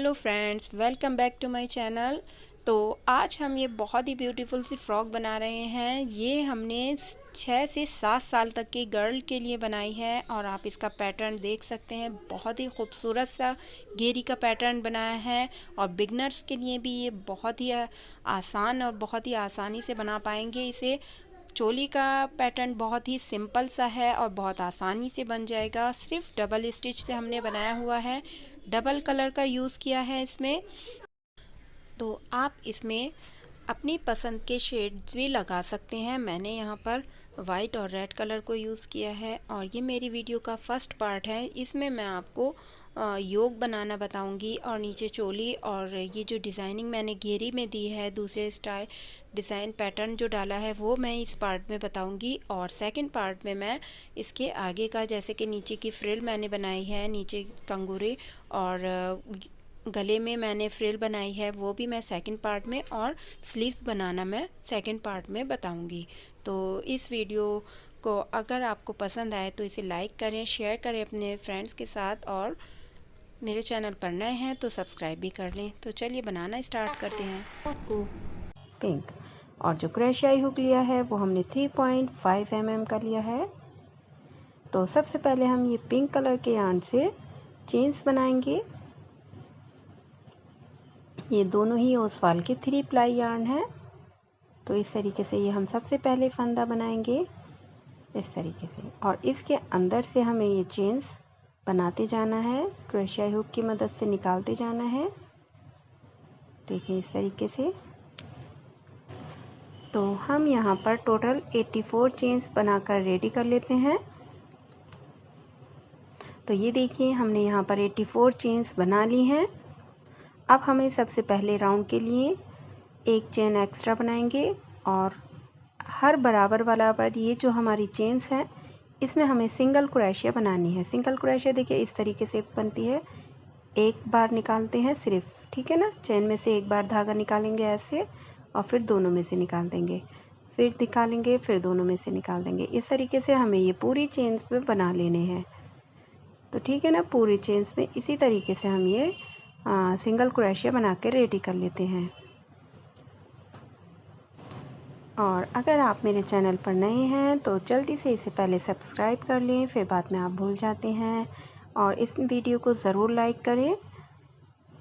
Hello friends, welcome back to my channel. तो आज हम ये बहुत ही ब्यूटीफुल सी फ्रॉक बना रहे हैं। ये हमने 6 से 7 साल तक की गर्ल के लिए बनाई है और आप इसका पैटर्न देख सकते हैं। बहुत ही खूबसूरत सा घेरी का पैटर्न बनाया है और बिगनर्स के लिए भी ये बहुत ही आसान और बहुत ही आसानी से बना पाएंगे इसे। चोली का पैटर्न बहुत ही सिंपल सा है और बहुत आसानी से बन जाएगा। सिर्फ डबल स्टिच से हमने बनाया हुआ है, डबल कलर का यूज़ किया है इसमें। तो आप इसमें अपनी पसंद के शेड्स भी लगा सकते हैं। मैंने यहाँ पर वाइट और रेड कलर को यूज़ किया है और ये मेरी वीडियो का फर्स्ट पार्ट है। इसमें मैं आपको योग बनाना बताऊंगी और नीचे चोली और ये जो डिज़ाइनिंग मैंने घेरी में दी है, दूसरे स्टाइल डिज़ाइन पैटर्न जो डाला है वो मैं इस पार्ट में बताऊंगी। और सेकंड पार्ट में मैं इसके आगे का, जैसे कि नीचे की फ्रिल मैंने बनाई है, नीचे कंगूरे और गले में मैंने फ्रिल बनाई है, वो भी मैं सेकंड पार्ट में, और स्लीव्स बनाना मैं सेकंड पार्ट में बताऊंगी। तो इस वीडियो को अगर आपको पसंद आए तो इसे लाइक करें, शेयर करें अपने फ्रेंड्स के साथ, और मेरे चैनल पर नए हैं तो सब्सक्राइब भी कर लें। तो चलिए बनाना स्टार्ट करते हैं। पिंक, और जो क्रोशिया हुक लिया है वो हमने 3.5 mm का लिया है। तो सबसे पहले हम ये पिंक कलर के यार्न से चेन्स बनाएंगे। ये दोनों ही ओसवाल के 3 प्लाई यार्न है। तो इस तरीके से ये हम सबसे पहले फंदा बनाएंगे इस तरीके से, और इसके अंदर से हमें ये चेन्स बनाते जाना है, क्रोशिया हुक की मदद से निकालते जाना है। देखिए इस तरीके से। तो हम यहाँ पर टोटल 84 चेन्स बनाकर रेडी कर लेते हैं। तो ये देखिए हमने यहाँ पर 84 चेन्स बना ली हैं। अब हमें सबसे पहले राउंड के लिए एक चेन एक्स्ट्रा बनाएंगे और हर बराबर वाला पर ये जो हमारी चेन्स हैं इसमें हमें सिंगल क्रोशिया बनानी है। सिंगल क्रोशिया देखिए इस तरीके से बनती है। एक बार निकालते हैं सिर्फ, ठीक है ना। चेन में से एक बार धागा निकालेंगे ऐसे, और फिर दोनों में से निकाल देंगे, फिर निकालेंगे, फिर दोनों में से निकाल देंगे। इस तरीके से हमें ये पूरी चेन्स पे बना लेने हैं। तो ठीक है ना, पूरी चेन्स में इसी तरीके से हम ये सिंगल क्रोशिया बना के रेडी कर लेते हैं। और अगर आप मेरे चैनल पर नए हैं तो जल्दी से इसे पहले सब्सक्राइब कर लें, फिर बाद में आप भूल जाते हैं। और इस वीडियो को ज़रूर लाइक करें,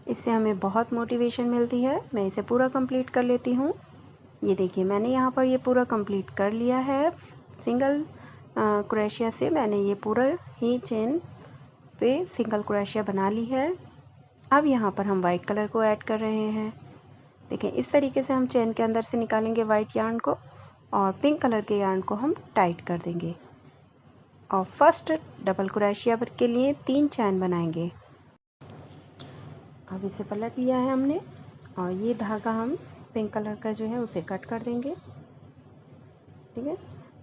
इससे हमें बहुत मोटिवेशन मिलती है। मैं इसे पूरा कंप्लीट कर लेती हूँ। ये देखिए मैंने यहाँ पर ये पूरा कंप्लीट कर लिया है। सिंगल क्रोशिया से मैंने ये पूरा ही चेन पे सिंगल क्रोशिया बना ली है। अब यहाँ पर हम वाइट कलर को ऐड कर रहे हैं। देखिए इस तरीके से हम चेन के अंदर से निकालेंगे वाइट यार्न को, और पिंक कलर के यार्न को हम टाइट कर देंगे। और फर्स्ट डबल क्रोशिया के लिए 3 चैन बनाएंगे। अब इसे पलट लिया है हमने, और ये धागा हम पिंक कलर का जो है उसे कट कर देंगे, ठीक है।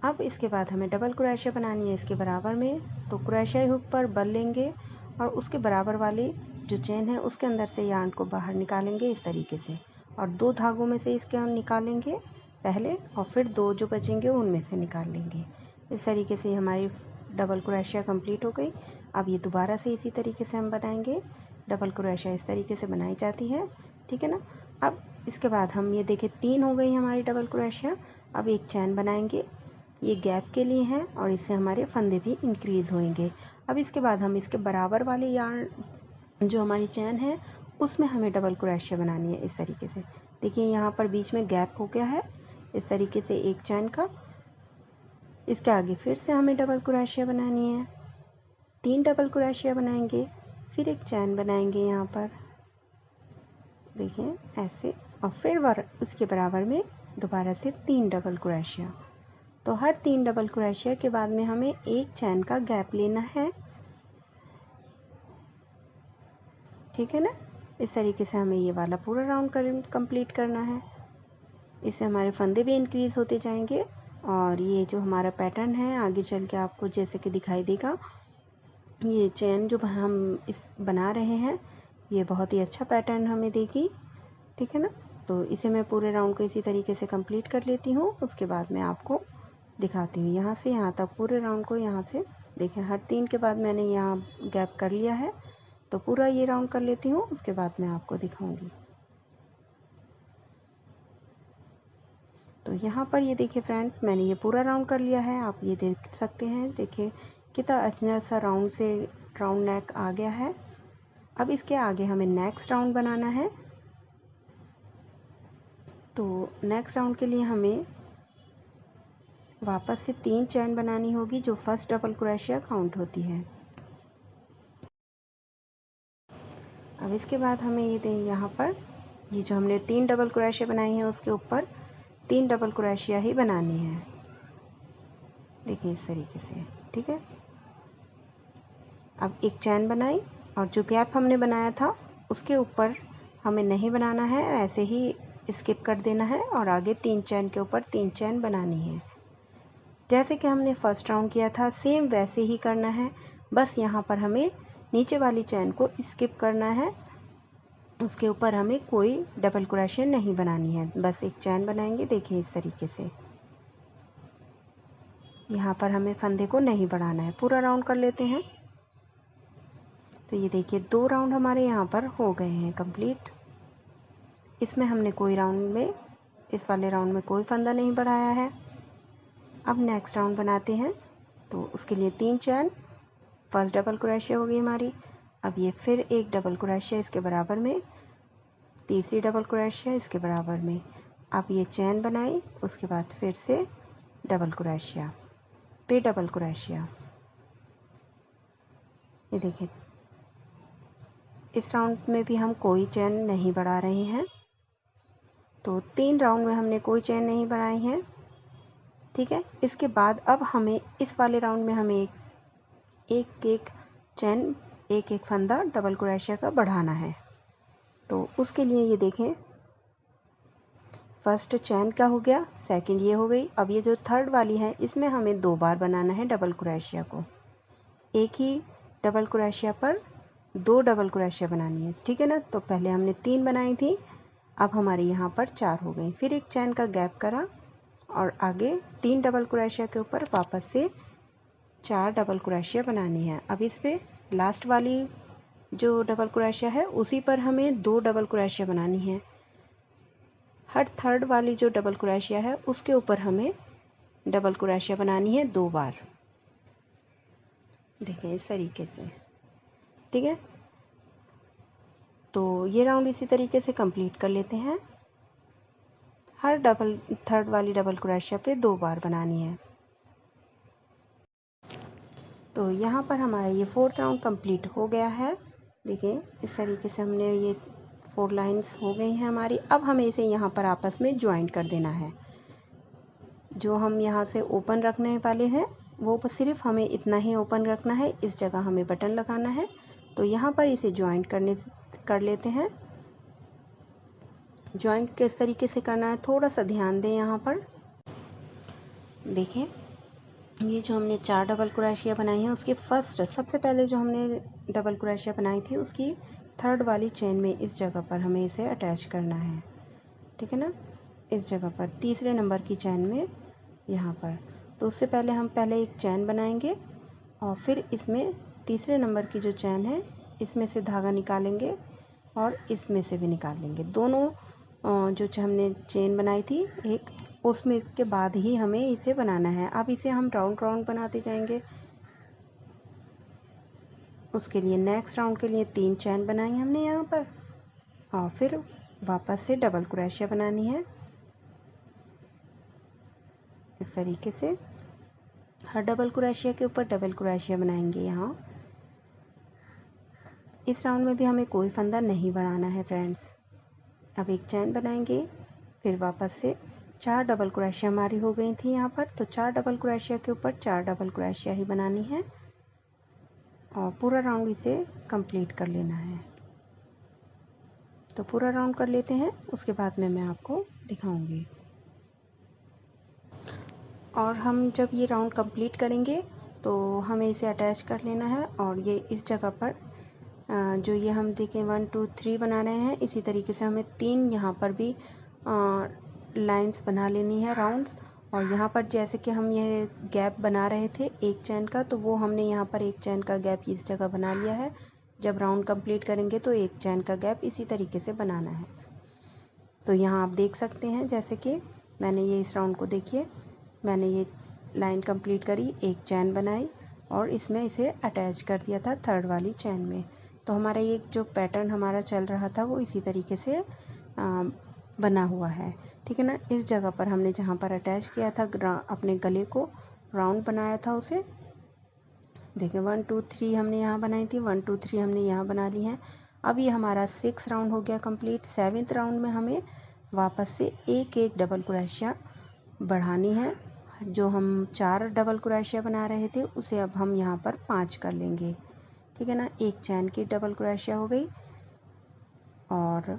अब इसके बाद हमें डबल क्रोशिया बनानी है इसके बराबर में। तो क्रोशिया हुक पर बल लेंगे और उसके बराबर वाली जो चेन है उसके अंदर से यार्न को बाहर निकालेंगे इस तरीके से, और 2 धागों में से इसके हम निकालेंगे पहले, और फिर 2 जो बचेंगे उनमें से निकाल लेंगे। इस तरीके से हमारी डबल क्रोशिया कंप्लीट हो गई। अब ये दोबारा से इसी तरीके से हम बनाएंगे। डबल क्रोशिया इस तरीके से बनाई जाती है, ठीक है ना। अब इसके बाद हम ये देखें 3 हो गई हमारी डबल क्रोशिया। अब एक चैन बनाएंगे, ये गैप के लिए है और इससे हमारे फंदे भी इंक्रीज़ होंगे। अब इसके बाद हम इसके बराबर वाले यार्न जो हमारी चैन है उसमें हमें डबल क्रोशिया बनानी है इस तरीके से। देखिए यहाँ पर बीच में गैप हो गया है इस तरीके से एक चैन का। इसके आगे फिर से हमें डबल क्रोशिया बनानी है, 3 डबल क्रोशिया बनाएंगे, फिर एक चैन बनाएंगे यहाँ पर, देखिए ऐसे, और फिर उसके बराबर में दोबारा से 3 डबल क्रोशिया। तो हर 3 डबल क्रोशिया के बाद में हमें एक चैन का गैप लेना है, ठीक है ना। इस तरीके से हमें ये वाला पूरा राउंड कंप्लीट करना है। इससे हमारे फंदे भी इंक्रीज़ होते जाएंगे और ये जो हमारा पैटर्न है आगे चल के आपको जैसे कि दिखाई देगा। ये चेन जो हम इस बना रहे हैं ये बहुत ही अच्छा पैटर्न हमें देगी, ठीक है ना। तो इसे मैं पूरे राउंड को इसी तरीके से कंप्लीट कर लेती हूँ, उसके बाद मैं आपको दिखाती हूँ। यहाँ से यहाँ तक पूरे राउंड को, यहाँ से देखें हर 3 के बाद मैंने यहाँ गैप कर लिया है। तो पूरा ये राउंड कर लेती हूँ, उसके बाद मैं आपको दिखाऊंगी। तो यहाँ पर ये देखिए फ्रेंड्स, मैंने ये पूरा राउंड कर लिया है। आप ये देख सकते हैं, देखिए कितना अच्छा सा राउंड नेक आ गया है। अब इसके आगे हमें नेक्स्ट राउंड बनाना है। तो नेक्स्ट राउंड के लिए हमें वापस से 3 चेन बनानी होगी, जो फर्स्ट डबल क्रोशिया काउंट होती है। अब इसके बाद हमें यहाँ पर ये जो हमने 3 डबल क्रोशिया बनाई है, उसके ऊपर 3 डबल क्रोशिया ही बनानी है। देखिए इस तरीके से, ठीक है। अब एक चैन बनाई और जो गैप हमने बनाया था उसके ऊपर हमें नहीं बनाना है, ऐसे ही स्किप कर देना है और आगे 3 चैन के ऊपर 3 चैन बनानी है। जैसे कि हमने फर्स्ट राउंड किया था सेम वैसे ही करना है, बस यहाँ पर हमें नीचे वाली चैन को स्किप करना है, उसके ऊपर हमें कोई डबल क्रोशिया नहीं बनानी है, बस एक चैन बनाएंगे। देखिए इस तरीके से, यहाँ पर हमें फंदे को नहीं बढ़ाना है। पूरा राउंड कर लेते हैं। तो ये देखिए 2 राउंड हमारे यहाँ पर हो गए हैं कंप्लीट। इसमें हमने इस वाले राउंड में कोई फंदा नहीं बढ़ाया है। अब नेक्स्ट राउंड बनाते हैं। तो उसके लिए 3 चैन, फर्स्ट डबल क्रोशिया हो गई हमारी। अब ये फिर एक डबल क्रोशिया इसके बराबर में, तीसरी डबल क्रोशिया इसके बराबर में। अब ये चैन बनाई, उसके बाद फिर से डबल क्रोशिया पे डबल क्रोशिया। ये देखिए इस राउंड में भी हम कोई चैन नहीं बढ़ा रहे हैं। तो 3 राउंड में हमने कोई चैन नहीं बढ़ाई है, ठीक है। इसके बाद अब हमें इस वाले राउंड में हमें एक चैन, एक फंदा डबल क्रोशिया का बढ़ाना है। तो उसके लिए ये देखें, फर्स्ट चैन का हो गया, सेकंड ये हो गई। अब ये जो थर्ड वाली है इसमें हमें 2 बार बनाना है डबल क्रोशिया को। एक ही डबल क्रोशिया पर 2 डबल क्रोशिया बनानी है, ठीक है ना। तो पहले हमने 3 बनाई थी, अब हमारे यहाँ पर 4 हो गई। फिर एक चैन का गैप करा और आगे 3 डबल क्रोशिया के ऊपर वापस से 4 डबल क्रोशिया बनानी है। अब इस पे लास्ट वाली जो डबल क्रोशिया है उसी पर हमें 2 डबल क्रोशिया बनानी है। हर थर्ड वाली जो डबल क्रोशिया है उसके ऊपर हमें डबल क्रोशिया बनानी है 2 बार। देखें इस तरीके से, ठीक है। तो ये राउंड इसी तरीके से कंप्लीट कर लेते हैं। हर थर्ड वाली डबल क्रोशिया पे 2 बार बनानी है। तो यहाँ पर हमारा ये 4th राउंड कंप्लीट हो गया है। देखिए इस तरीके से हमने ये 4 लाइंस हो गई हैं हमारी। अब हमें इसे यहाँ पर आपस में ज्वाइंट कर देना है। जो हम यहाँ से ओपन रखने वाले हैं वो सिर्फ हमें इतना ही ओपन रखना है, इस जगह हमें बटन लगाना है। तो यहाँ पर इसे ज्वाइंट कर लेते हैं। ज्वाइंट किस तरीके से करना है थोड़ा सा ध्यान दें। यहाँ पर देखें, ये जो हमने 4 डबल क्रोशिया बनाई है उसके सबसे पहले जो हमने डबल क्रोशिया बनाई थी उसकी थर्ड वाली चेन में इस जगह पर हमें इसे अटैच करना है, ठीक है ना। इस जगह पर तीसरे नंबर की चैन में यहाँ पर। तो उससे पहले हम एक चैन बनाएंगे और फिर इसमें तीसरे नंबर की जो चैन है इसमें से धागा निकालेंगे और इसमें से भी निकाल लेंगे। दोनों जो हमने चेन बनाई थी एक, उसमें के बाद ही हमें इसे बनाना है। अब इसे हम राउंड बनाते जाएंगे। उसके लिए नेक्स्ट राउंड के लिए 3 चैन बनाई हमने यहाँ पर और फिर वापस से डबल क्रोशिया बनानी है। इस तरीके से हर डबल क्रोशिया के ऊपर डबल क्रोशिया बनाएंगे। यहाँ इस राउंड में भी हमें कोई फंदा नहीं बढ़ाना है फ्रेंड्स। अब एक चैन बनाएंगे, फिर वापस से 4 डबल क्रोशिया हमारी हो गई थी यहाँ पर। तो 4 डबल क्रोशिया के ऊपर 4 डबल क्रोशिया ही बनानी है और पूरा राउंड इसे कंप्लीट कर लेना है। तो पूरा राउंड कर लेते हैं, उसके बाद में मैं आपको दिखाऊंगी। और हम जब ये राउंड कंप्लीट करेंगे तो हमें इसे अटैच कर लेना है और ये इस जगह पर जो ये हम देखें 1 2 3 बना रहे हैं, इसी तरीके से हमें 3 यहाँ पर भी लाइंस बना लेनी है राउंड्स। और यहाँ पर जैसे कि हम ये गैप बना रहे थे एक चैन का, तो वो हमने यहाँ पर एक चैन का गैप इस जगह बना लिया है। जब राउंड कंप्लीट करेंगे तो एक चैन का गैप इसी तरीके से बनाना है। तो यहाँ आप देख सकते हैं जैसे कि मैंने ये इस राउंड को देखिए, मैंने ये लाइन कंप्लीट करी, एक चैन बनाई और इसमें इसे अटैच कर दिया था थर्ड वाली चैन में। तो हमारा ये जो पैटर्न हमारा चल रहा था वो इसी तरीके से बना हुआ है, ठीक है ना। इस जगह पर हमने जहाँ पर अटैच किया था अपने गले को राउंड बनाया था उसे देखिए 1 2 3 हमने यहाँ बनाई थी, 1 2 3 हमने यहाँ बना ली हैं। अब ये हमारा 6 राउंड हो गया कंप्लीट। 7th राउंड में हमें वापस से एक एक डबल क्रोशिया बढ़ानी है। जो हम 4 डबल क्रोशिया बना रहे थे उसे अब हम यहाँ पर 5 कर लेंगे, ठीक है ना। एक चैन की डबल क्रोशिया हो गई और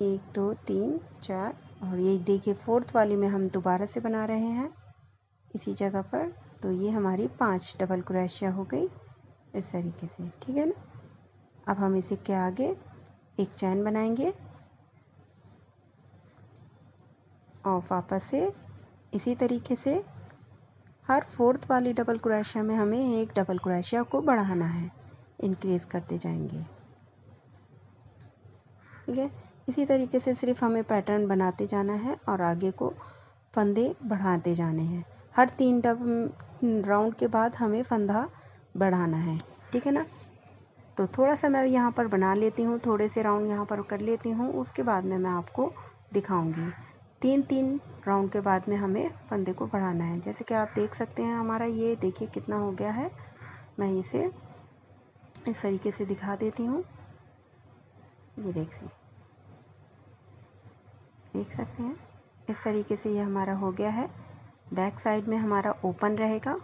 1 2 3 4 और ये देखिए 4th वाली में हम दोबारा से बना रहे हैं इसी जगह पर। तो ये हमारी 5 डबल क्रोशिया हो गई इस तरीके से, ठीक है ना। अब हम इसे के आगे एक चैन बनाएंगे और वापस से इसी तरीके से हर 4th वाली डबल क्रोशिया में हमें एक डबल क्रोशिया को बढ़ाना है, इंक्रीज़ करते जाएंगे, ठीक है। इसी तरीके से सिर्फ हमें पैटर्न बनाते जाना है और आगे को फंदे बढ़ाते जाने हैं। हर 3 राउंड के बाद हमें फंदा बढ़ाना है, ठीक है ना। तो थोड़ा सा मैं यहाँ पर बना लेती हूँ, थोड़े से राउंड यहाँ पर कर लेती हूँ, उसके बाद में मैं आपको दिखाऊंगी। 3 राउंड के बाद में हमें फंदे को बढ़ाना है। जैसे कि आप देख सकते हैं हमारा ये देखिए कितना हो गया है। मैं इसे इस तरीके से दिखा देती हूँ। ये देख सकते हैं इस तरीके से ये हमारा हो गया है। बैक साइड में हमारा ओपन रहेगा।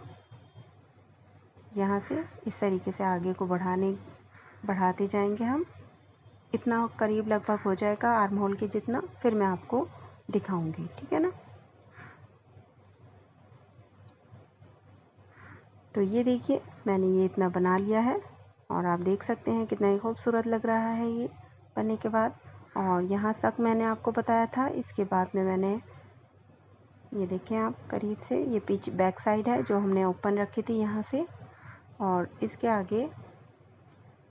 यहाँ से इस तरीके से आगे को बढ़ाते जाएंगे हम। इतना करीब लगभग हो जाएगा आर्म होल के जितना, फिर मैं आपको दिखाऊंगी, ठीक है ना। तो ये देखिए मैंने ये इतना बना लिया है और आप देख सकते हैं कितना ही खूबसूरत लग रहा है ये बनने के बाद। और यहाँ तक मैंने आपको बताया था। इसके बाद में मैंने ये देखें आप करीब से, ये पीछे बैक साइड है जो हमने ओपन रखी थी यहाँ से, और इसके आगे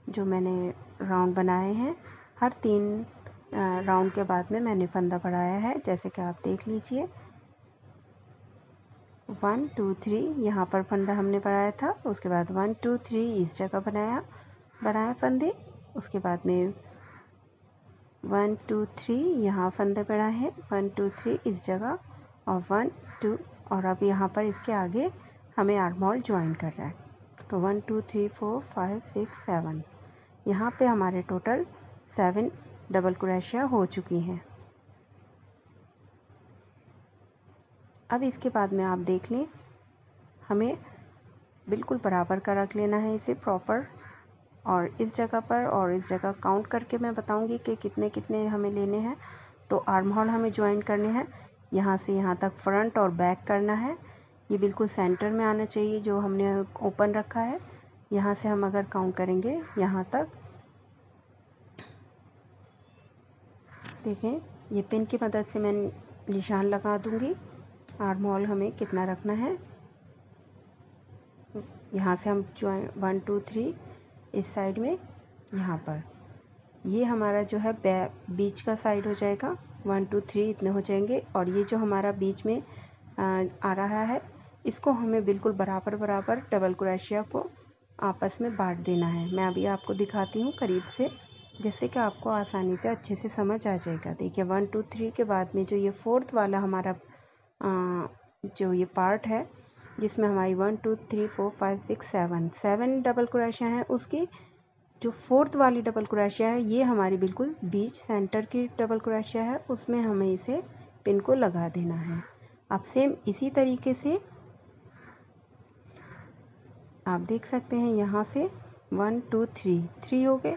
जो मैंने राउंड बनाए हैं हर 3 राउंड के बाद में मैंने फंदा बढ़ाया है, जैसे कि आप देख लीजिए 1 2 3 यहाँ पर फंदा हमने बढ़ाया था। उसके बाद 1 2 3 इस जगह बढ़ाया फंदे। उसके बाद में 1 2 3 यहाँ फंदे बढ़ाए हैं, 1 2 3 इस जगह और 1 2 और अब यहाँ पर इसके आगे हमें आर्म होल ज्वाइन करना है। तो 1 2 3 4 5 6 7 यहाँ पे हमारे टोटल 7 डबल क्रोशिया हो चुकी हैं। अब इसके बाद में आप देख लें, हमें बिल्कुल बराबर का रख लेना है इसे प्रॉपर, और इस जगह पर और इस जगह काउंट करके मैं बताऊंगी कि कितने कितने हमें लेने हैं। तो आर्म होल हमें ज्वाइन करने हैं, यहाँ से यहाँ तक फ्रंट और बैक करना है। ये बिल्कुल सेंटर में आना चाहिए जो हमने ओपन रखा है। यहाँ से हम अगर काउंट करेंगे यहाँ तक, देखें ये पिन की मदद से मैं निशान लगा दूंगी आर्म होल हमें कितना रखना है। यहाँ से हम 1 2 3 इस साइड में, यहाँ पर ये हमारा जो है बीच का साइड हो जाएगा। 1 2 3 इतने हो जाएंगे, और ये जो हमारा बीच में आ रहा है इसको हमें बिल्कुल बराबर बराबर डबल क्रोशिया को आपस में बांट देना है। मैं अभी आपको दिखाती हूँ करीब से, जिससे कि आपको आसानी से अच्छे से समझ आ जाएगा। देखिए 1 2 3 के बाद में जो ये 4th वाला हमारा जो ये पार्ट है जिसमें हमारी 1 2 3 4 5 6 7 डबल क्रोशिया हैं, उसकी जो 4th वाली डबल क्रोशिया है ये हमारी बिल्कुल बीच सेंटर की डबल क्रोशिया है, उसमें हमें इसे पिन को लगा देना है। अब सेम इसी तरीके से आप देख सकते हैं यहाँ से 1 2 3 हो गए,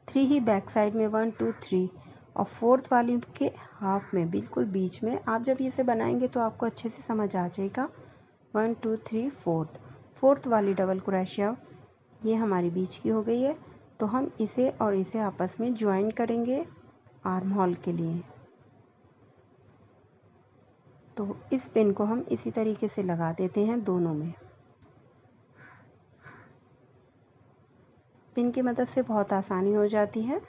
3 ही बैक साइड में 1 2 3, और 4th वाली के हाफ में बिल्कुल बीच में। आप जब इसे बनाएंगे तो आपको अच्छे से समझ आ जाएगा। 1 2 3 4th वाली डबल क्रोशिया ये हमारी बीच की हो गई है। तो हम इसे और इसे आपस में ज्वाइन करेंगे आर्म होल के लिए। तो इस पिन को हम इसी तरीके से लगा देते हैं दोनों में। पिन की मदद से बहुत आसानी हो जाती है।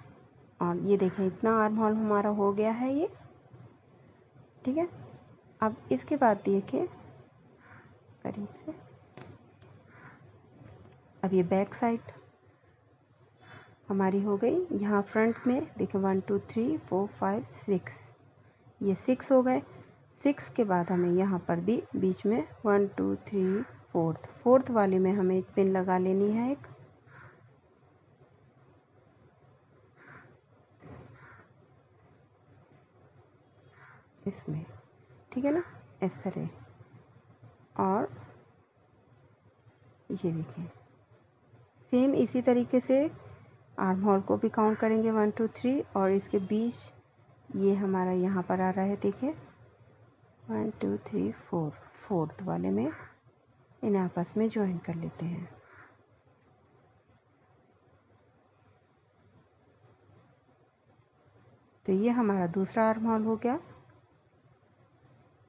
और ये देखें इतना आर्म होल हमारा हो गया है ये, ठीक है। अब इसके बाद देखिए करीब से, अब ये बैक साइड हमारी हो गई। यहाँ फ्रंट में देखें 1 2 3 4 5 6, ये 6 हो गए। 6 के बाद हमें यहाँ पर भी बीच में 1 2 3 4th वाले में हमें एक पिन लगा लेनी है एक, इसमें, ठीक है ना, इस तरह। और ये देखिए सेम इसी तरीके से आर्म होल को भी काउंट करेंगे 1 2 3, और इसके बीच ये हमारा यहाँ पर आ रहा है, देखिए 1 2 3 4, 4th वाले में इन्हें आपस में ज्वाइन कर लेते हैं। तो ये हमारा दूसरा आर्म होल हो गया,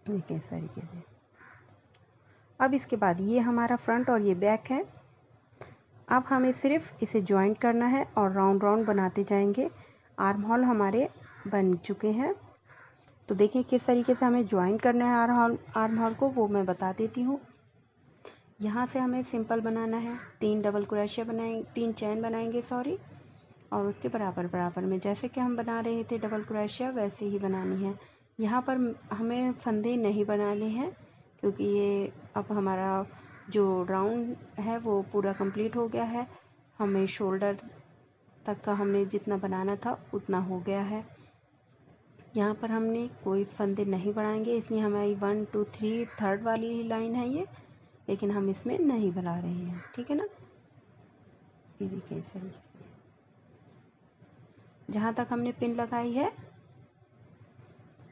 देखिए इस तरीके से। अब इसके बाद ये हमारा फ्रंट और ये बैक है। अब हमें सिर्फ इसे ज्वाइंट करना है और राउंड राउंड बनाते जाएंगे। आर्म होल हमारे बन चुके हैं। तो देखिए किस तरीके से हमें ज्वाइंट करना है आर्म होल को, वो मैं बता देती हूँ। यहाँ से हमें सिंपल बनाना है, 3 डबल क्रोशिया बनाएंगे, 3 चैन बनाएंगे सॉरी, और उसके बराबर बराबर में जैसे कि हम बना रहे थे डबल क्रोशिया वैसे ही बनानी है। यहाँ पर हमें फंदे नहीं बनाने हैं क्योंकि ये अब हमारा जो राउंड है वो पूरा कंप्लीट हो गया है। हमें शोल्डर तक का हमने जितना बनाना था उतना हो गया है। यहाँ पर हमने कोई फंदे नहीं बनाएंगे, इसलिए हमारी 1 2 3 3rd वाली ही लाइन है ये, लेकिन हम इसमें नहीं बना रहे हैं, ठीक है ना। ये देखिए इस तरीके से जहाँ तक हमने पिन लगाई है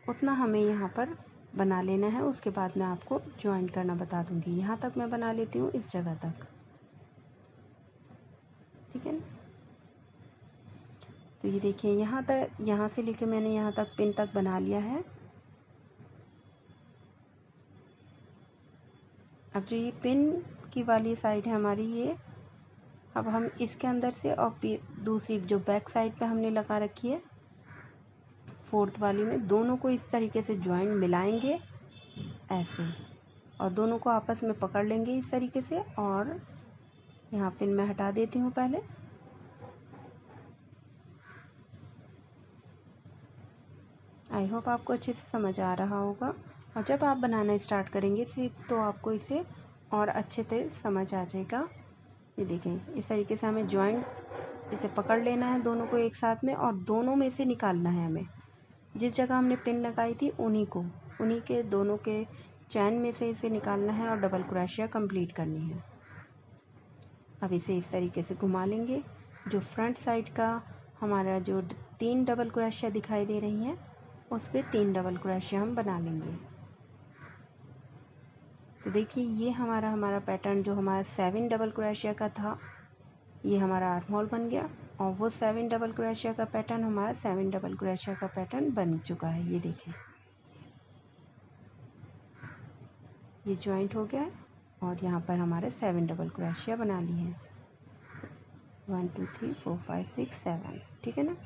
उतना हमें यहाँ पर बना लेना है। उसके बाद मैं आपको ज्वाइन करना बता दूंगी। यहाँ तक मैं बना लेती हूँ, इस जगह तक, ठीक है ना। तो ये देखिए यहाँ तक, यहाँ से लेके मैंने यहाँ तक पिन तक बना लिया है। अब जो ये पिन की वाली साइड है हमारी ये, अब हम इसके अंदर से और दूसरी जो बैक साइड पे हमने लगा रखी है 4th वाली में, दोनों को इस तरीके से ज्वाइन मिलाएंगे ऐसे, और दोनों को आपस में पकड़ लेंगे इस तरीके से। और यहाँ पिन मैं हटा देती हूँ पहले। आई होप आपको अच्छे से समझ आ रहा होगा, और जब आप बनाना स्टार्ट करेंगे तो आपको इसे और अच्छे से समझ आ जाएगा। ये देखें इस तरीके से हमें ज्वाइंट इसे पकड़ लेना है दोनों को एक साथ में, और दोनों में से निकालना है हमें। जिस जगह हमने पिन लगाई थी उन्हीं के दोनों के चैन में से इसे निकालना है और डबल क्रोशिया कंप्लीट करनी है। अब इसे इस तरीके से घुमा लेंगे। जो फ्रंट साइड का हमारा जो 3 डबल क्रोशिया दिखाई दे रही हैं उस पर 3 डबल क्रोशिया हम बना लेंगे। तो देखिए ये हमारा पैटर्न जो हमारा 7 डबल क्रोशिया का था, ये हमारा आर्म होल बन गया, और वो 7 डबल क्रोशिया का पैटर्न हमारा 7 डबल क्रोशिया का पैटर्न बन चुका है। ये देखें ये जॉइंट हो गया है, और यहाँ पर हमारे 7 डबल क्रोशिया बना लिए हैं, 1 2 3 4 5 6 7, ठीक है ना।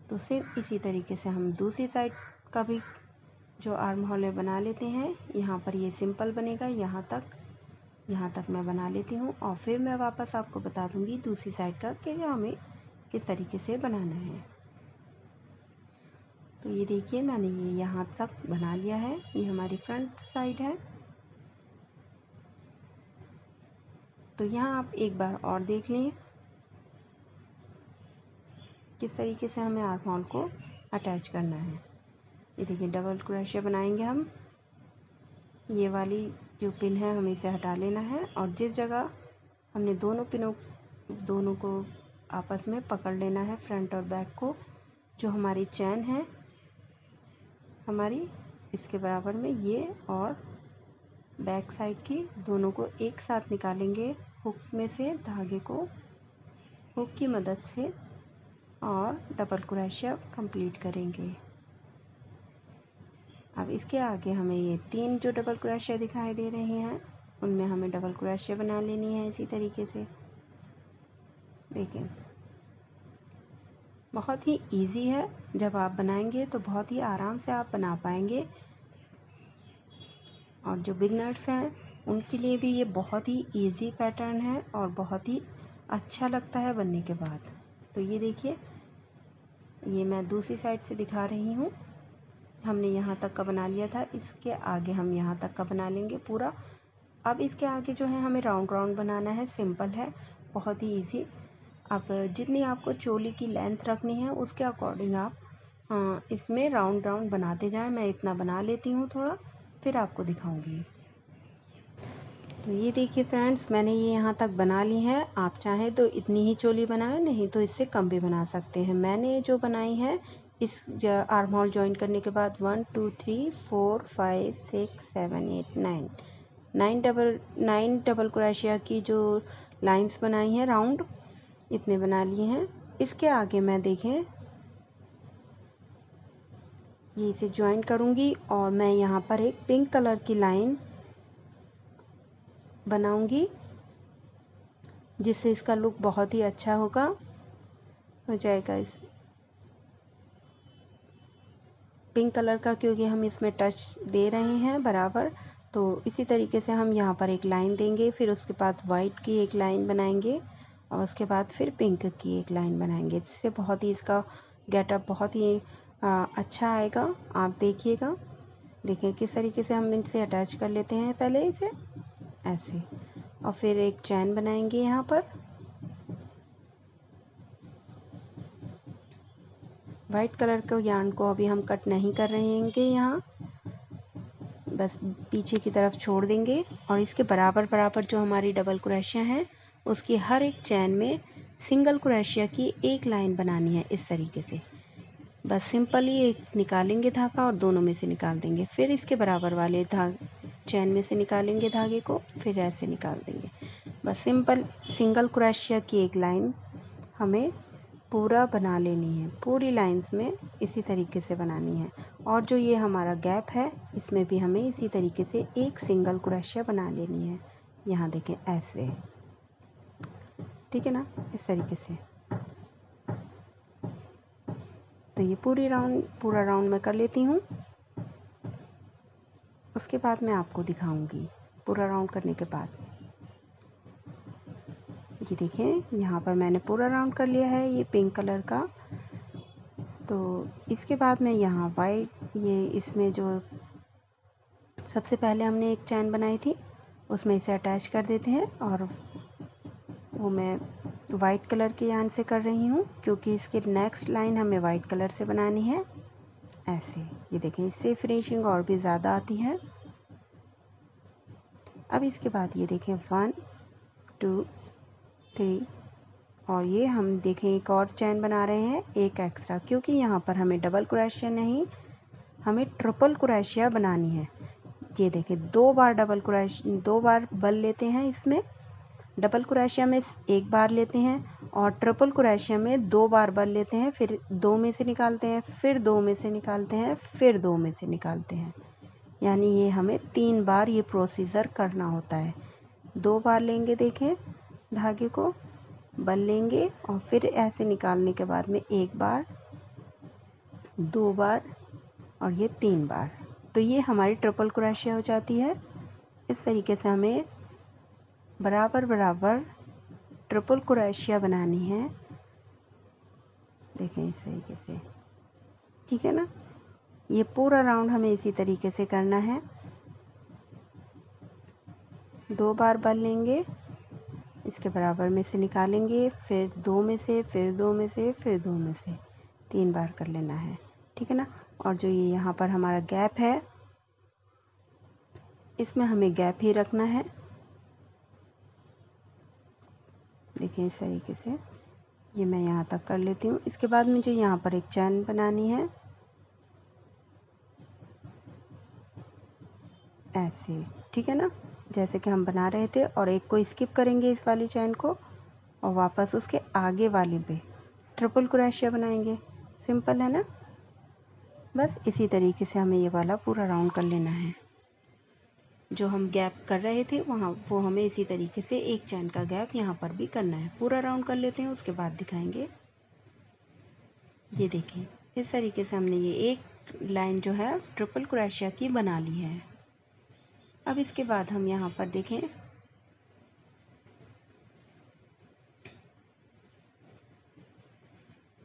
तो सेम इसी तरीके से हम दूसरी साइड का भी जो आर्म होल है बना लेते हैं। यहाँ पर ये सिंपल बनेगा, यहाँ तक मैं बना लेती हूँ, और फिर मैं वापस आपको बता दूँगी दूसरी साइड का कि हमें किस तरीके से बनाना है। तो ये देखिए मैंने ये यहाँ तक बना लिया है, ये हमारी फ्रंट साइड है। तो यहाँ आप एक बार और देख लें किस तरीके से हमें आर्म होल को अटैच करना है। ये देखिए डबल क्रोशिया बनाएंगे हम, ये वाली जो पिन है हमें इसे हटा लेना है, और जिस जगह हमने दोनों को आपस में पकड़ लेना है, फ्रंट और बैक को, जो हमारी चैन है हमारी इसके बराबर में ये और बैक साइड की दोनों को एक साथ निकालेंगे हुक में से धागे को, हुक की मदद से, और डबल क्रोशिया कंप्लीट करेंगे। अब इसके आगे हमें ये 3 जो डबल क्रोशिया दिखाई दे रहे हैं उनमें हमें डबल क्रोशिया बना लेनी है इसी तरीके से। देखिए बहुत ही इजी है, जब आप बनाएंगे तो बहुत ही आराम से आप बना पाएंगे। और जो बिगनर्स हैं उनके लिए भी ये बहुत ही इजी पैटर्न है और बहुत ही अच्छा लगता है बनने के बाद। तो ये देखिए, ये मैं दूसरी साइड से दिखा रही हूँ। हमने यहाँ तक का बना लिया था, इसके आगे हम यहाँ तक का बना लेंगे पूरा। अब इसके आगे जो है हमें राउंड राउंड बनाना है, सिंपल है, बहुत ही इजी। अब जितनी आपको चोली की लेंथ रखनी है उसके अकॉर्डिंग आप इसमें राउंड राउंड बनाते जाएं। मैं इतना बना लेती हूँ थोड़ा, फिर आपको दिखाऊंगी। तो ये देखिए फ्रेंड्स, मैंने ये यहाँ तक बना ली है। आप चाहें तो इतनी ही चोली बनाएं, नहीं तो इससे कम भी बना सकते हैं। मैंने जो बनाई है इस आर्म होल जॉइन करने के बाद 1 2 3 4 5 6 7 8 9 डबल क्रोशिया की जो लाइंस बनाई हैं राउंड, इतने बना लिए हैं। इसके आगे मैं देखें ये इसे ज्वाइन करूँगी और मैं यहाँ पर एक पिंक कलर की लाइन बनाऊँगी, जिससे इसका लुक बहुत ही अच्छा हो जाएगा इस पिंक कलर का, क्योंकि हम इसमें टच दे रहे हैं बराबर। तो इसी तरीके से हम यहाँ पर एक लाइन देंगे, फिर उसके बाद वाइट की एक लाइन बनाएंगे और उसके बाद फिर पिंक की एक लाइन बनाएंगे, जिससे बहुत ही इसका गेटअप बहुत ही अच्छा आएगा। आप देखिएगा, देखिए किस तरीके से हम इनसे अटैच कर लेते हैं पहले इसे ऐसे, और फिर एक चैन बनाएंगे यहाँ पर। वाइट कलर के यार्न को अभी हम कट नहीं कर रहे हैं यहाँ, बस पीछे की तरफ छोड़ देंगे। और इसके बराबर बराबर जो हमारी डबल क्रोशिया है उसकी हर एक चैन में सिंगल क्रोशिया की एक लाइन बनानी है इस तरीके से। बस सिंपली एक निकालेंगे धागा और दोनों में से निकाल देंगे, फिर इसके बराबर वाले चैन में से निकालेंगे धागे को, फिर ऐसे निकाल देंगे। बस सिंपल सिंगल क्रोशिया की एक लाइन हमें पूरा बना लेनी है, पूरी लाइंस में इसी तरीके से बनानी है। और जो ये हमारा गैप है इसमें भी हमें इसी तरीके से एक सिंगल क्रोशिया बना लेनी है। यहाँ देखें ऐसे, ठीक है ना, इस तरीके से। तो ये पूरा राउंड मैं कर लेती हूँ, उसके बाद मैं आपको दिखाऊंगी पूरा राउंड करने के बाद। ये देखें, यहाँ पर मैंने पूरा राउंड कर लिया है ये पिंक कलर का। तो इसके बाद मैं यहाँ वाइट, ये इसमें जो सबसे पहले हमने एक चैन बनाई थी उसमें इसे अटैच कर देते हैं, और वो मैं वाइट कलर के यार्न से कर रही हूँ, क्योंकि इसके नेक्स्ट लाइन हमें वाइट कलर से बनानी है ऐसे। ये देखें, इससे फिनिशिंग और भी ज़्यादा आती है। अब इसके बाद ये देखें 1 2 3, और ये हम देखें एक और चैन बना रहे हैं एक एक्स्ट्रा, क्योंकि यहाँ पर हमें डबल क्रोशिया नहीं, हमें ट्रिपल क्रोशिया बनानी है। ये देखें, 2 बार बल लेते हैं इसमें, डबल क्रोशिया में एक बार लेते हैं और ट्रिपल क्रोशिया में 2 बार बल लेते हैं, फिर 2 में से निकालते हैं, फिर 2 में से निकालते हैं, फिर 2 में से निकालते हैं। यानी ये हमें 3 बार ये प्रोसीजर करना होता है। 2 बार लेंगे, देखें धागे को बल लेंगे और फिर ऐसे निकालने के बाद में 1 बार, 2 बार और ये 3 बार। तो ये हमारी ट्रिपल क्रोशिया हो जाती है। इस तरीके से हमें बराबर बराबर ट्रिपल क्रोशिया बनानी है, देखें इस तरीके से, ठीक है ना। ये पूरा राउंड हमें इसी तरीके से करना है। 2 बार बल लेंगे, इसके बराबर में से निकालेंगे, फिर 2 में से, फिर 2 में से, फिर 2 में से, 3 बार कर लेना है, ठीक है ना। और जो ये यहाँ पर हमारा गैप है इसमें हमें गैप ही रखना है, देखिए इस तरीके से। ये मैं यहाँ तक कर लेती हूँ। इसके बाद मुझे यहाँ पर एक चैन बनानी है ऐसे, ठीक है ना, जैसे कि हम बना रहे थे। और एक को स्किप करेंगे इस वाली चैन को और वापस उसके आगे वाली पे ट्रिपल क्रोशिया बनाएंगे। सिंपल है ना। बस इसी तरीके से हमें ये वाला पूरा राउंड कर लेना है। जो हम गैप कर रहे थे वहाँ, वो हमें इसी तरीके से एक चैन का गैप यहाँ पर भी करना है। पूरा राउंड कर लेते हैं, उसके बाद दिखाएंगे। ये देखिए इस तरीके से हमने ये एक लाइन जो है ट्रिपल क्रोशिया की बना ली है। अब इसके बाद हम यहाँ पर देखें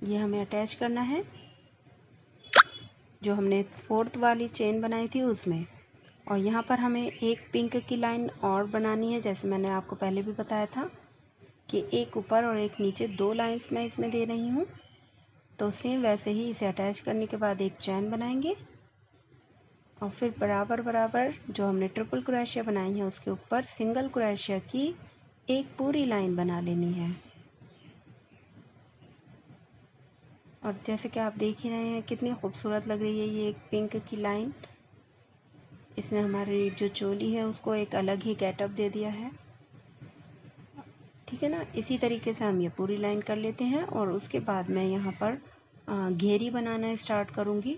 ये हमें अटैच करना है जो हमने फोर्थ वाली चेन बनाई थी उसमें। और यहाँ पर हमें एक पिंक की लाइन और बनानी है, जैसे मैंने आपको पहले भी बताया था कि एक ऊपर और एक नीचे 2 लाइंस मैं इसमें दे रही हूँ। तो सेम वैसे ही इसे अटैच करने के बाद एक चैन बनाएंगे और फिर बराबर बराबर जो हमने ट्रिपल क्रोशिया बनाई है उसके ऊपर सिंगल क्रोशिया की एक पूरी लाइन बना लेनी है। और जैसे कि आप देख ही रहे हैं कितनी खूबसूरत लग रही है ये एक पिंक की लाइन। इसने हमारी जो चोली है उसको एक अलग ही गेटअप दे दिया है। ठीक है ना, इसी तरीके से हम ये पूरी लाइन कर लेते हैं और उसके बाद मैं यहाँ पर घेरी बनाना स्टार्ट करूँगी।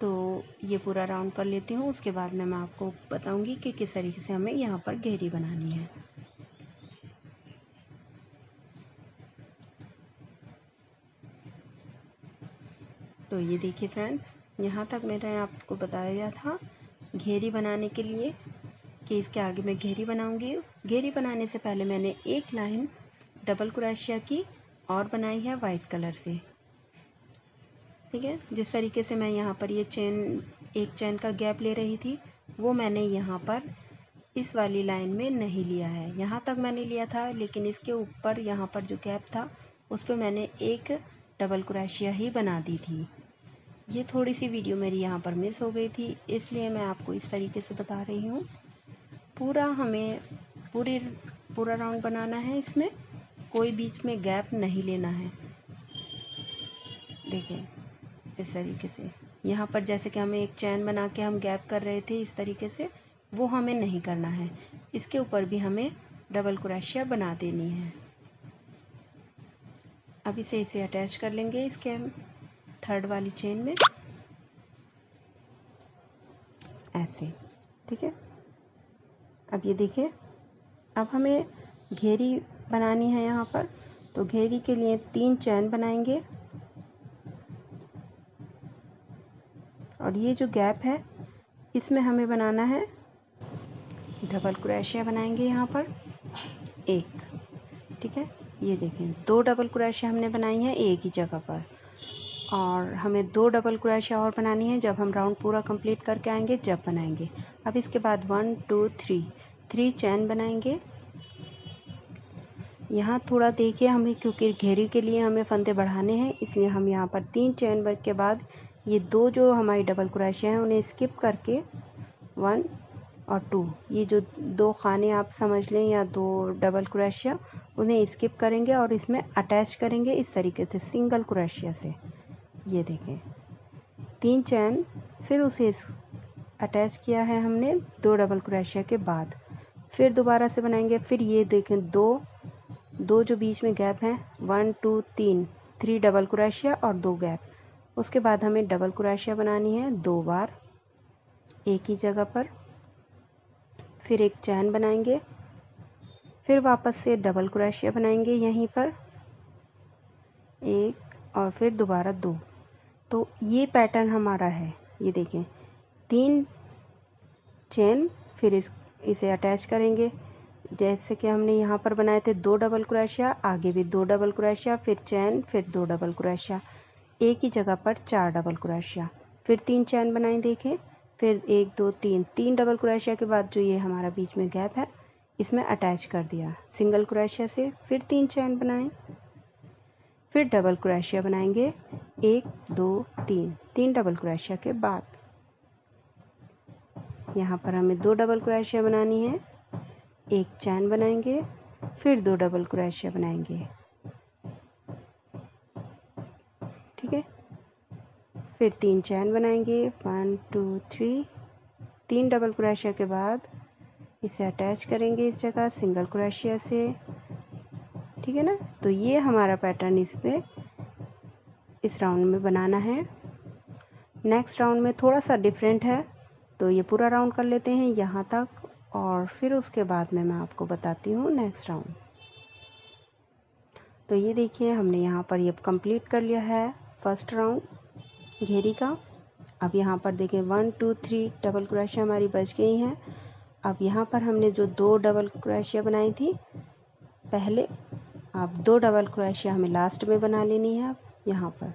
तो ये पूरा राउंड कर लेती हूँ, उसके बाद मैं आपको बताऊँगी कि किस तरीके से हमें यहाँ पर घेरी बनानी है। तो ये देखिए फ्रेंड्स, यहाँ तक मैंने आपको बताया था घेरी बनाने के लिए कि इसके आगे मैं घेरी बनाऊंगी। घेरी बनाने से पहले मैंने एक लाइन डबल क्रोशिया की और बनाई है वाइट कलर से। ठीक है, जिस तरीके से मैं यहाँ पर ये एक चैन का गैप ले रही थी वो मैंने यहाँ पर इस वाली लाइन में नहीं लिया है। यहाँ तक मैंने लिया था, लेकिन इसके ऊपर यहाँ पर जो गैप था उस पर मैंने एक डबल क्रोशिया ही बना दी थी। ये थोड़ी सी वीडियो मेरी यहाँ पर मिस हो गई थी, इसलिए मैं आपको इस तरीके से बता रही हूँ। हमें पूरा राउंड बनाना है, इसमें कोई बीच में गैप नहीं लेना है। देखें इस तरीके से यहाँ पर जैसे कि हमें एक चैन बना के हम गैप कर रहे थे, इस तरीके से वो हमें नहीं करना है। इसके ऊपर भी हमें डबल क्रोशिया बना देनी है। अब इसे अटैच कर लेंगे इसके थर्ड वाली चेन में ऐसे। ठीक है, अब ये देखिए, अब हमें घेरी बनानी है यहाँ पर। तो घेरी के लिए 3 चैन बनाएंगे और ये जो गैप है इसमें हमें बनाना है डबल क्रोशिया बनाएंगे यहाँ पर एक। ठीक है, ये देखें 2 डबल क्रोशिया हमने बनाई है एक ही जगह पर, और हमें 2 डबल क्रोशिया और बनानी है जब हम राउंड पूरा कंप्लीट करके आएंगे, जब बनाएंगे। अब इसके बाद 1 2 3 चैन बनाएंगे। यहाँ थोड़ा देखिए हमें, क्योंकि घेरी के लिए हमें फंदे बढ़ाने हैं, इसलिए हम यहाँ पर 3 चैन के बाद ये 2 जो हमारी डबल क्रोशिया हैं उन्हें स्किप करके 1 और 2, ये जो 2 खाने आप समझ लें या 2 डबल क्रोशिया, उन्हें स्किप करेंगे और इसमें अटैच करेंगे इस तरीके से सिंगल क्रोशिया से। ये देखें 3 चैन, फिर उसे अटैच किया है हमने 2 डबल क्रोशिया के बाद, फिर दोबारा से बनाएंगे। फिर ये देखें दो जो बीच में गैप हैं 1 2 3 डबल क्रोशिया और 2 गैप। उसके बाद हमें डबल क्रोशिया बनानी है 2 बार एक ही जगह पर, फिर एक चैन बनाएंगे, फिर वापस से डबल क्रोशिया बनाएंगे यहीं पर एक, और फिर दोबारा 2। तो ये पैटर्न हमारा है। ये देखें 3 चेन, फिर इसे अटैच करेंगे जैसे कि हमने यहाँ पर बनाए थे 2 डबल क्रोशिया, आगे भी 2 डबल क्रोशिया, फिर चैन, फिर 2 डबल क्रोशिया, एक ही जगह पर 4 डबल क्रोशिया, फिर 3 चैन बनाए देखें, फिर 1 2 3 डबल क्रोशिया के बाद जो ये हमारा बीच में गैप है इसमें अटैच कर दिया सिंगल क्रोशिया से, फिर 3 चैन बनाएं, फिर डबल क्रोशिया बनाएंगे 1 2 3 डबल क्रोशिया के बाद। यहाँ पर हमें 2 डबल क्रोशिया बनानी है, एक चैन बनाएंगे, फिर 2 डबल क्रोशिया बनाएंगे। ठीक है, फिर 3 चैन बनाएंगे 1 2 3 डबल क्रोशिया के बाद इसे अटैच करेंगे इस जगह सिंगल क्रोशिया से। ठीक है ना, तो ये हमारा पैटर्न इस राउंड में बनाना है। नेक्स्ट राउंड में थोड़ा सा डिफरेंट है, तो ये पूरा राउंड कर लेते हैं यहाँ तक, और फिर उसके बाद में मैं आपको बताती हूँ नेक्स्ट राउंड। तो ये देखिए हमने यहाँ पर ये कंप्लीट कर लिया है फर्स्ट राउंड घेरी का। अब यहाँ पर देखें 1 2 3 डबल क्रोशिया हमारी बच गई हैं। अब यहाँ पर हमने जो 2 डबल क्रोशिया बनाई थी पहले, अब 2 डबल क्रोशिया हमें लास्ट में बना लेनी है। अब यहाँ पर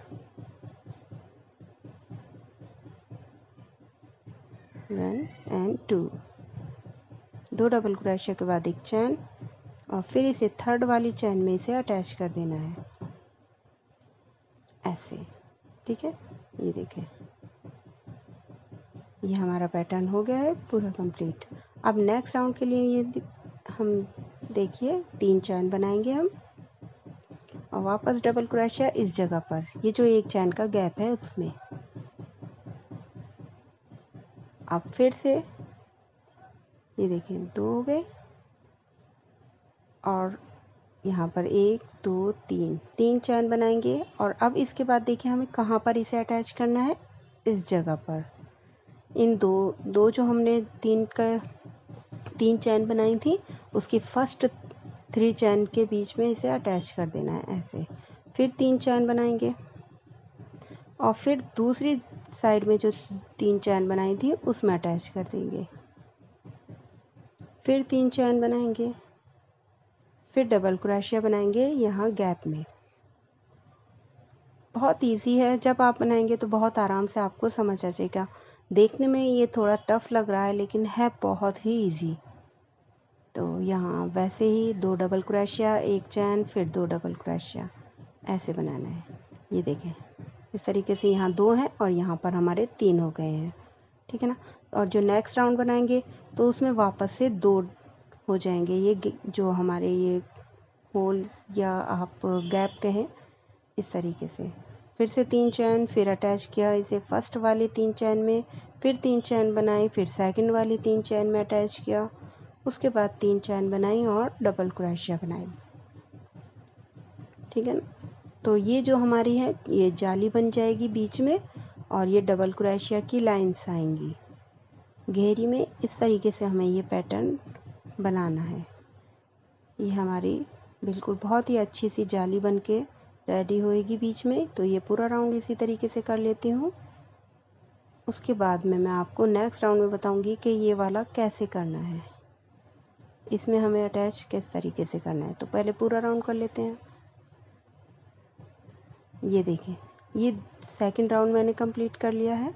1 and 2, 2 डबल क्रोशिया के बाद एक चैन और फिर इसे थर्ड वाली चैन में इसे अटैच कर देना है ऐसे। ठीक है, ये देखें, ये हमारा पैटर्न हो गया है पूरा कंप्लीट। अब नेक्स्ट राउंड के लिए ये हम देखिए 3 चैन बनाएंगे हम और वापस डबल क्रोशिया इस जगह पर, ये जो एक चैन का गैप है उसमें। अब फिर से ये देखें 2 हो गए और यहाँ पर 1 2 3 चैन बनाएंगे। और अब इसके बाद देखिए हमें कहाँ पर इसे अटैच करना है, इस जगह पर। इन दो जो हमने 3 चैन बनाई थी उसकी फर्स्ट 3 चैन के बीच में इसे अटैच कर देना है ऐसे। फिर 3 चैन बनाएंगे और फिर दूसरी साइड में जो 3 चैन बनाई थी उसमें अटैच कर देंगे। फिर 3 चैन बनाएंगे, फिर डबल क्रोशिया बनाएंगे यहाँ गैप में। बहुत इजी है, जब आप बनाएंगे तो बहुत आराम से आपको समझ आ जाएगा। देखने में ये थोड़ा टफ लग रहा है लेकिन है बहुत ही इजी। तो यहाँ वैसे ही 2 डबल क्रोशिया, एक चैन, फिर 2 डबल क्रोशिया ऐसे बनाना है। ये देखें इस तरीके से यहाँ 2 हैं और यहाँ पर हमारे 3 हो गए हैं। ठीक है ना। और जो नेक्स्ट राउंड बनाएंगे तो उसमें वापस से 2 हो जाएंगे। ये जो हमारे ये होल या आप गैप कहें, इस तरीके से। फिर से 3 चैन, फिर अटैच किया इसे फर्स्ट वाले 3 चैन में, फिर 3 चैन बनाई, फिर सेकंड वाली 3 चैन में अटैच किया, उसके बाद 3 चैन बनाई और डबल क्रोशिया बनाई। ठीक है ना। तो ये जो हमारी है ये जाली बन जाएगी बीच में और ये डबल क्रोशिया की लाइंस आएंगी घेरी में। इस तरीके से हमें ये पैटर्न बनाना है। ये हमारी बिल्कुल बहुत ही अच्छी सी जाली बन के रेडी होएगी बीच में। तो ये पूरा राउंड इसी तरीके से कर लेती हूँ। उसके बाद में मैं आपको नेक्स्ट राउंड में बताऊंगी कि ये वाला कैसे करना है, इसमें हमें अटैच किस तरीके से करना है। तो पहले पूरा राउंड कर लेते हैं। ये देखें, ये सेकंड राउंड मैंने कंप्लीट कर लिया है।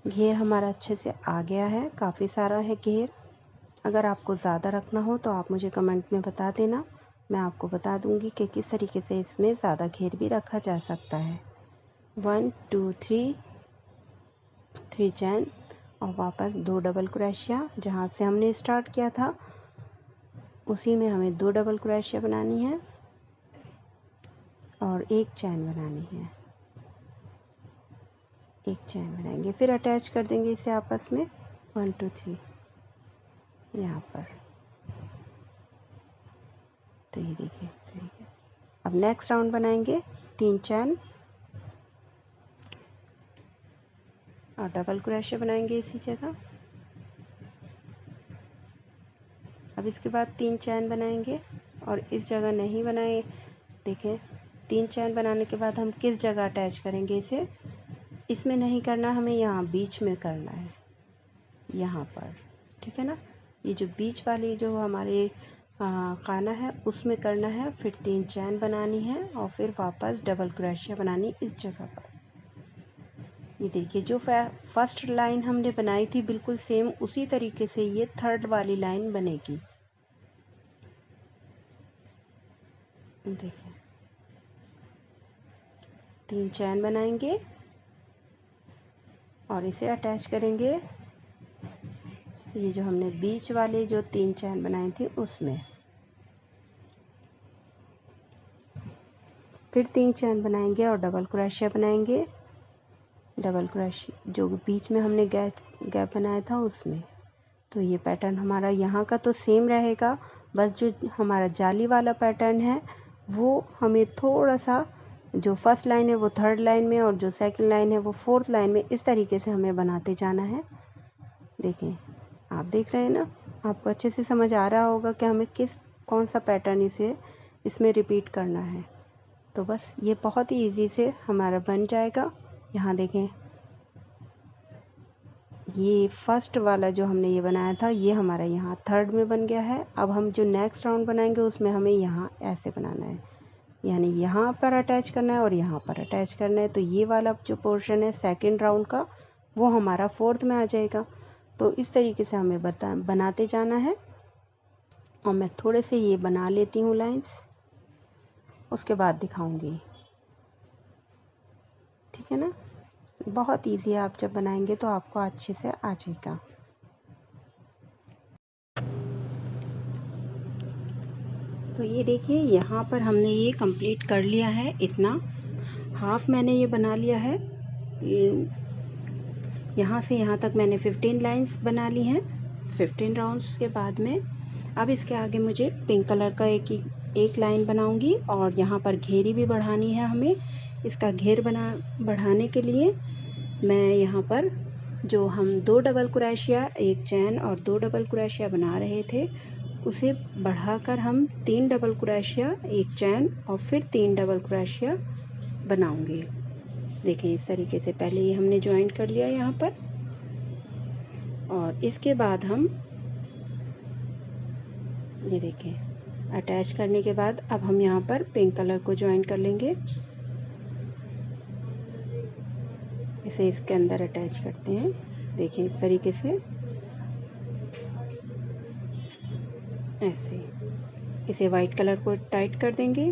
घेर हमारा अच्छे से आ गया है, काफ़ी सारा है घेर। अगर आपको ज़्यादा रखना हो तो आप मुझे कमेंट में बता देना, मैं आपको बता दूंगी कि किस तरीके से इसमें ज़्यादा घेर भी रखा जा सकता है। 1 2 3 चैन और वापस 2 डबल क्रोशिया, जहाँ से हमने स्टार्ट किया था उसी में हमें 2 डबल क्रोशिया बनानी है और एक चैन बनानी है। एक चैन बनाएंगे, फिर अटैच कर देंगे इसे आपस में 1 2 3 यहाँ पर। तो ये देखिए इस तरीके से। अब नेक्स्ट राउंड बनाएंगे 3 चैन और डबल क्रोशिया बनाएंगे इसी जगह। अब इसके बाद 3 चैन बनाएंगे और इस जगह नहीं बनाए। देखें 3 चैन बनाने के बाद हम किस जगह अटैच करेंगे इसे, इसमें नहीं करना, हमें यहाँ बीच में करना है, यहाँ पर। ठीक है ना। ये जो बीच वाली जो हमारे खाना है उसमें करना है। फिर 3 चैन बनानी है और फिर वापस डबल क्रोशिया बनानी इस जगह पर। ये देखिए जो फर्स्ट लाइन हमने बनाई थी बिल्कुल सेम उसी तरीके से ये थर्ड वाली लाइन बनेगी। देखिए 3 चैन बनाएंगे और इसे अटैच करेंगे ये जो हमने बीच वाले जो 3 चैन बनाई थी उसमें। फिर 3 चैन बनाएंगे और डबल क्रोशिया बनाएंगे, डबल क्रोशिया जो बीच में हमने गैप बनाया था उसमें। तो ये पैटर्न हमारा यहाँ का तो सेम रहेगा, बस जो हमारा जाली वाला पैटर्न है वो हमें थोड़ा सा, जो फर्स्ट लाइन है वो थर्ड लाइन में और जो सेकंड लाइन है वो फोर्थ लाइन में, इस तरीके से हमें बनाते जाना है। देखें आप देख रहे हैं ना, आपको अच्छे से समझ आ रहा होगा कि हमें कौन सा पैटर्न इसमें रिपीट करना है। तो बस ये बहुत ही इजी से हमारा बन जाएगा। यहाँ देखें, ये फर्स्ट वाला जो हमने ये बनाया था ये हमारा यहाँ थर्ड में बन गया है। अब हम जो नेक्स्ट राउंड बनाएंगे उसमें हमें यहाँ ऐसे बनाना है, यानी यहाँ पर अटैच करना है और यहाँ पर अटैच करना है। तो ये वाला जो पोर्शन है सेकंड राउंड का वो हमारा फोर्थ में आ जाएगा। तो इस तरीके से हमें बनाते जाना है। और मैं थोड़े से ये बना लेती हूँ लाइंस, उसके बाद दिखाऊंगी, ठीक है ना। बहुत इजी है, आप जब बनाएंगे तो आपको अच्छे से आ जाएगा। तो ये देखिए यहाँ पर हमने ये कंप्लीट कर लिया है। इतना हाफ मैंने ये बना लिया है। यहाँ से यहाँ तक मैंने 15 लाइंस बना ली हैं 15 राउंड्स के बाद में। अब इसके आगे मुझे पिंक कलर का एक लाइन बनाऊंगी और यहाँ पर घेरी भी बढ़ानी है हमें। इसका घेर बढ़ाने के लिए मैं यहाँ पर जो हम 2 डबल क्रोशिया, एक चैन और 2 डबल क्रोशिया बना रहे थे उसे बढ़ाकर हम 3 डबल क्रोशिया, एक चैन और फिर 3 डबल क्रोशिया बनाऊंगी। देखिए इस तरीके से पहले ये हमने ज्वाइन कर लिया यहाँ पर। और इसके बाद हम ये देखें अटैच करने के बाद अब हम यहाँ पर पिंक कलर को ज्वाइन कर लेंगे। इसे इसके अंदर अटैच करते हैं। देखिए इस तरीके से ऐसे इसे वाइट कलर को टाइट कर देंगे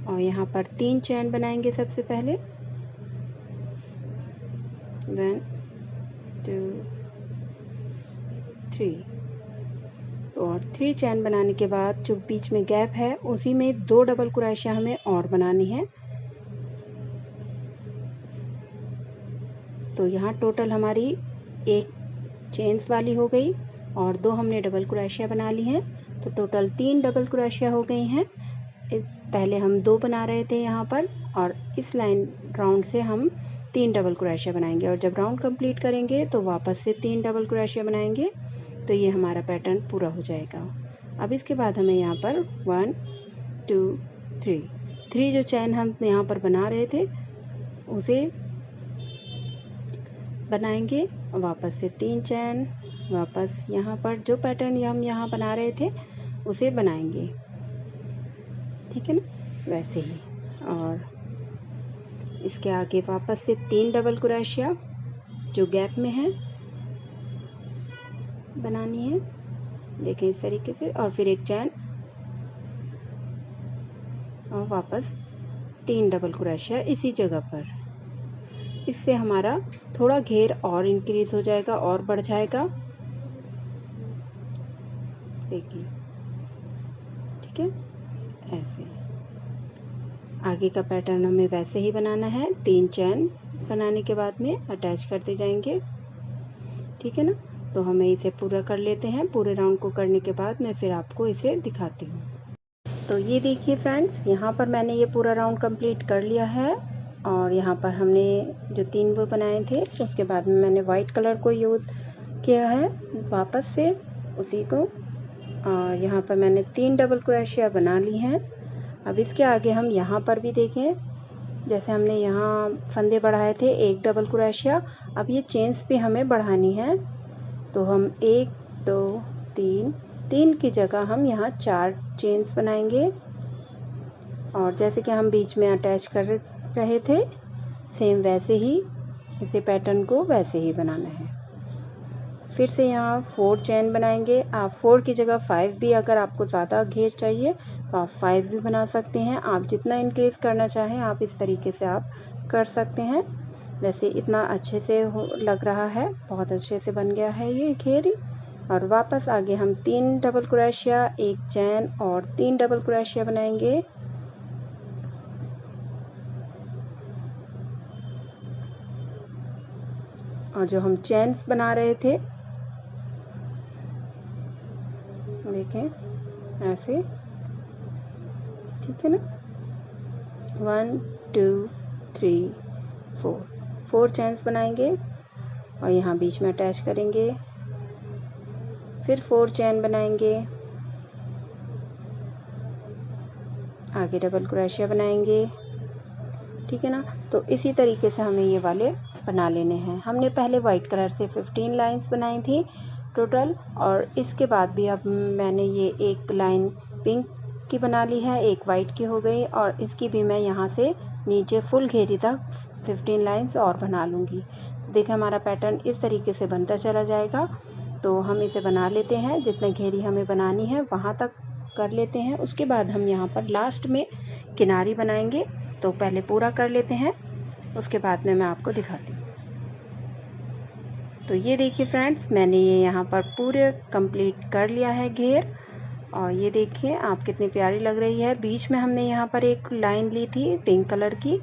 और यहाँ पर 3 चैन बनाएंगे सबसे पहले। 1 2 3 और 3 चैन बनाने के बाद जो बीच में गैप है उसी में 2 डबल क्रोशिया हमें और बनानी है। तो यहाँ टोटल हमारी एक चेन्स वाली हो गई और 2 हमने डबल क्रोशिया बना ली हैं। तो टोटल 3 डबल क्रोशिया हो गई हैं। इस पहले हम 2 बना रहे थे यहाँ पर और इस लाइन राउंड से हम 3 डबल क्रोशिया बनाएंगे और जब राउंड कंप्लीट करेंगे तो वापस से 3 डबल क्रोशिया बनाएंगे। तो ये हमारा पैटर्न पूरा हो जाएगा। अब इसके बाद हमें यहाँ पर 1 2 3 जो चैन हम यहाँ पर बना रहे थे उसे बनाएंगे। वापस से 3 चैन, वापस यहाँ पर जो पैटर्न हम यहाँ बना रहे थे उसे बनाएंगे, ठीक है ना, वैसे ही। और इसके आगे वापस से 3 डबल क्रोशिया जो गैप में है बनानी है। देखें इस तरीके से और फिर एक चैन और वापस 3 डबल क्रोशिया इसी जगह पर। इससे हमारा थोड़ा घेर और इंक्रीज हो जाएगा और बढ़ जाएगा। देखिए ठीक है, ऐसे आगे का पैटर्न हमें वैसे ही बनाना है। 3 चैन बनाने के बाद में अटैच करते जाएंगे, ठीक है ना। तो हमें इसे पूरा कर लेते हैं। पूरे राउंड को करने के बाद मैं फिर आपको इसे दिखाती हूँ। तो ये देखिए फ्रेंड्स, यहाँ पर मैंने ये पूरा राउंड कंप्लीट कर लिया है और यहाँ पर हमने जो 3 वो बनाए थे उसके बाद में मैंने वाइट कलर को यूज़ किया है वापस से उसी को। और यहाँ पर मैंने 3 डबल क्रोशिया बना ली हैं। अब इसके आगे हम यहाँ पर भी देखें, जैसे हमने यहाँ फंदे बढ़ाए थे 1 डबल क्रोशिया, अब ये चेन्स भी हमें बढ़ानी है। तो हम 1 2 3 की जगह हम यहाँ 4 चेन्स बनाएंगे और जैसे कि हम बीच में अटैच कर रहे थे सेम वैसे ही इसे पैटर्न को वैसे ही बनाना है। फिर से यहाँ 4 चैन बनाएंगे। आप 4 की जगह 5 भी, अगर आपको ज़्यादा घेर चाहिए तो आप 5 भी बना सकते हैं। आप जितना इंक्रीज करना चाहें आप इस तरीके से आप कर सकते हैं। वैसे इतना अच्छे से लग रहा है, बहुत अच्छे से बन गया है ये घेर। और वापस आगे हम 3 डबल क्रोशिया, एक चैन और 3 डबल क्रोशिया बनाएंगे। और जो हम चैन्स बना रहे थे देखें ऐसे, ठीक है ना, 1 2 3 4 चैन्स बनाएंगे और यहाँ बीच में अटैच करेंगे। फिर 4 चैन बनाएंगे आगे डबल क्रोशिया बनाएंगे, ठीक है ना। तो इसी तरीके से हमें ये वाले बना लेने हैं। हमने पहले वाइट कलर से 15 लाइंस बनाई थी टोटल, और इसके बाद भी अब मैंने ये एक लाइन पिंक की बना ली है, एक वाइट की हो गई, और इसकी भी मैं यहाँ से नीचे फुल घेरी तक 15 लाइंस और बना लूँगी। देखिए हमारा पैटर्न इस तरीके से बनता चला जाएगा। तो हम इसे बना लेते हैं, जितना घेरी हमें बनानी है वहाँ तक कर लेते हैं। उसके बाद हम यहाँ पर लास्ट में किनारी बनाएंगे, तो पहले पूरा कर लेते हैं, उसके बाद में मैं आपको दिखाती हूँ। तो ये देखिए फ्रेंड्स, मैंने ये यहाँ पर पूरे कंप्लीट कर लिया है घेर, और ये देखिए आप कितनी प्यारी लग रही है। बीच में हमने यहाँ पर एक लाइन ली थी पिंक कलर की,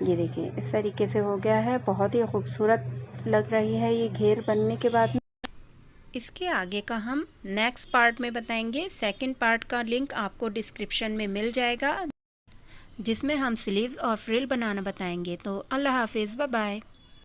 ये देखिए इस तरीके से हो गया है, बहुत ही खूबसूरत लग रही है ये घेर बनने के बाद में। इसके आगे का हम नेक्स्ट पार्ट में बताएंगे। सेकंड पार्ट का लिंक आपको डिस्क्रिप्शन में मिल जाएगा, जिसमें हम स्लीव्स और फ्रिल बनाना बताएंगे। तो अल्लाह हाफिज़, बाय बाय।